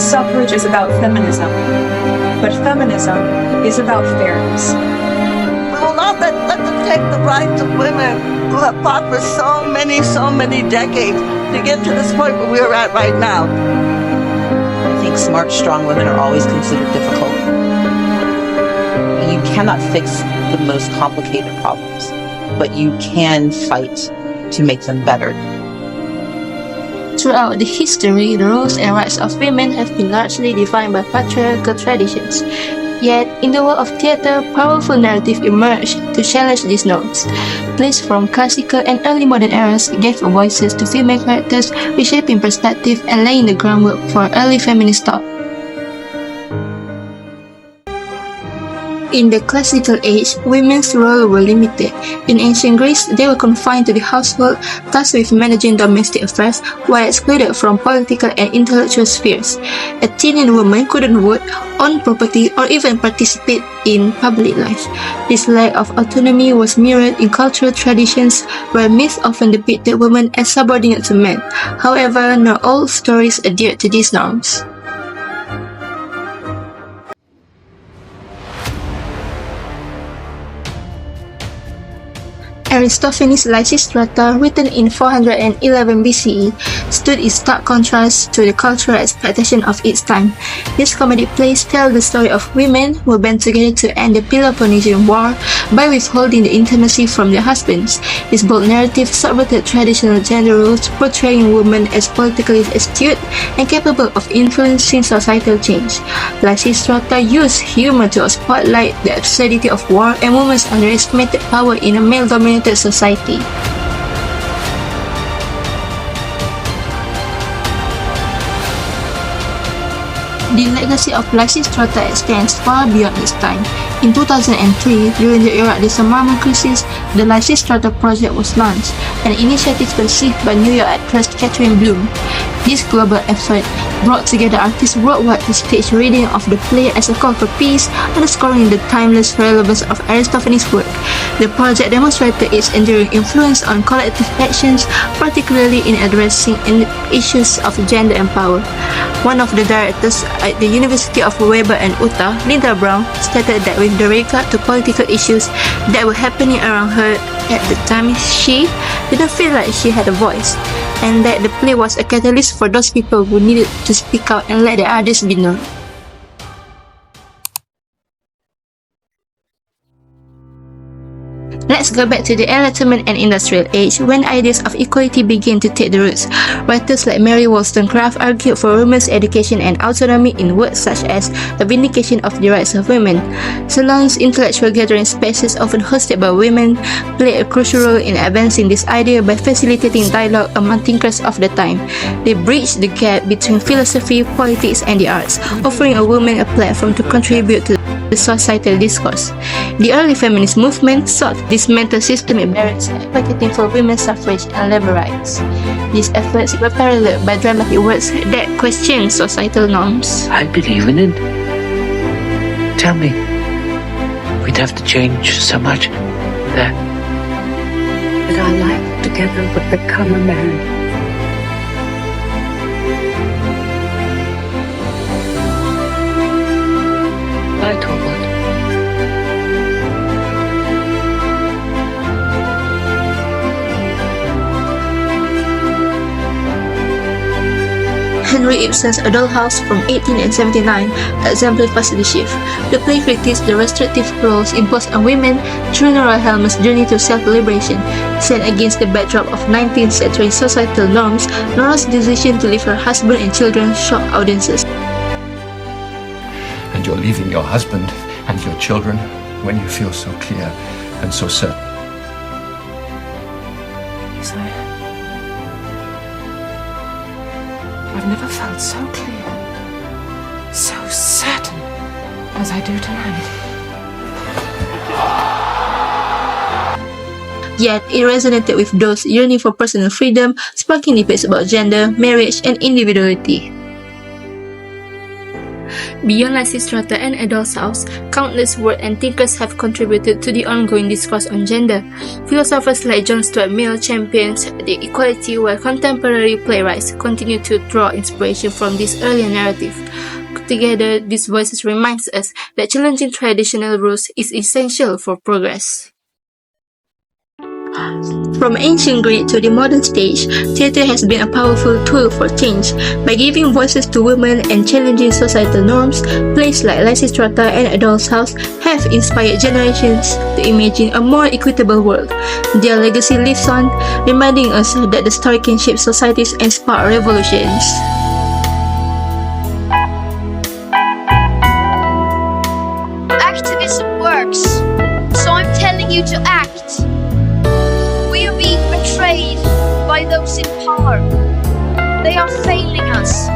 Women's suffrage is about feminism, but feminism is about fairness. We will not let them take the rights of women who have fought for so many decades to get to this point where we're at right now. I think smart, strong women are always considered difficult. You cannot fix the most complicated problems, but you can fight to make them better. Throughout the history, the roles and rights of women have been largely defined by patriarchal traditions. Yet, in the world of theatre, powerful narratives emerged to challenge these norms. Plays from classical and early modern eras gave voices to female characters, reshaping perspective and laying the groundwork for early feminist thought. In the classical age, women's roles were limited. In ancient Greece, they were confined to the household, tasked with managing domestic affairs, while excluded from political and intellectual spheres. Athenian women couldn't vote, own property, or even participate in public life. This lack of autonomy was mirrored in cultural traditions, where myths often depicted women as subordinate to men. However, not all stories adhered to these norms. Aristophanes' Lysistrata, written in 411 BCE, stood in stark contrast to the cultural expectation of its time. These comedic plays tell the story of women who band together to end the Peloponnesian War by withholding the intimacy from their husbands. This bold narrative subverted traditional gender roles, portraying women as politically astute and capable of influencing societal change. Lysistrata used humor to spotlight the absurdity of war and women's underestimated power in a male-dominated society. The legacy of Lysistrata extends far beyond its time. In 2003, during the Iraq disarmament crisis, the Lysistrata project was launched, an initiative conceived by New York actress Catherine Bloom. This global effort brought together artists worldwide to stage reading of the play as a call for peace, underscoring the timeless relevance of Aristophanes' work. The project demonstrated its enduring influence on collective actions, particularly in addressing issues of gender and power. One of the directors at the University of Weber and Utah, Linda Brown, stated that with regard to political issues that were happening around her at the time, she didn't feel like she had a voice, and that the play was a catalyst for those people who needed to speak out and let the others be known. Let's go back to the Enlightenment and Industrial Age, when ideas of equality began to take the roots. Writers like Mary Wollstonecraft argued for women's education and autonomy in works such as The Vindication of the Rights of Women. Salons, intellectual gathering spaces often hosted by women, played a crucial role in advancing this idea by facilitating dialogue among thinkers of the time. They bridged the gap between philosophy, politics, and the arts, offering a woman a platform to contribute to the societal discourse. The early feminist movement sought to dismantle systemic barriers, advocating for women's suffrage and labor rights. These efforts were paralleled by dramatic works that questioned societal norms. I believe in it. Tell me, we'd have to change so much that our life together would become a marriage. Vital one. Henry Ibsen's A Doll House from 1879 exemplifies this shift. The play critiques the restrictive roles imposed on women during Royal Helmut's journey to self-liberation. Set against the backdrop of 19th century societal norms, Nora's decision to leave her husband and children shocked audiences. And you're leaving your husband and your children when you feel so clear and so certain. Yes, I've never felt so clear, so certain as I do tonight. Yet, it resonated with those yearning for personal freedom, sparking debates about gender, marriage, and individuality. Beyond Lysistrata and Adolph's house, countless words and thinkers have contributed to the ongoing discourse on gender. Philosophers like John Stuart Mill championed the equality, while contemporary playwrights continue to draw inspiration from this earlier narrative. Together, these voices remind us that challenging traditional rules is essential for progress. From ancient Greek to the modern stage, theatre has been a powerful tool for change. By giving voices to women and challenging societal norms, plays like Lysistrata and Adolph's House have inspired generations to imagine a more equitable world. Their legacy lives on, reminding us that the story can shape societies and spark revolutions. Activism works, so I'm telling you to act. We are being betrayed by those in power. They are failing us.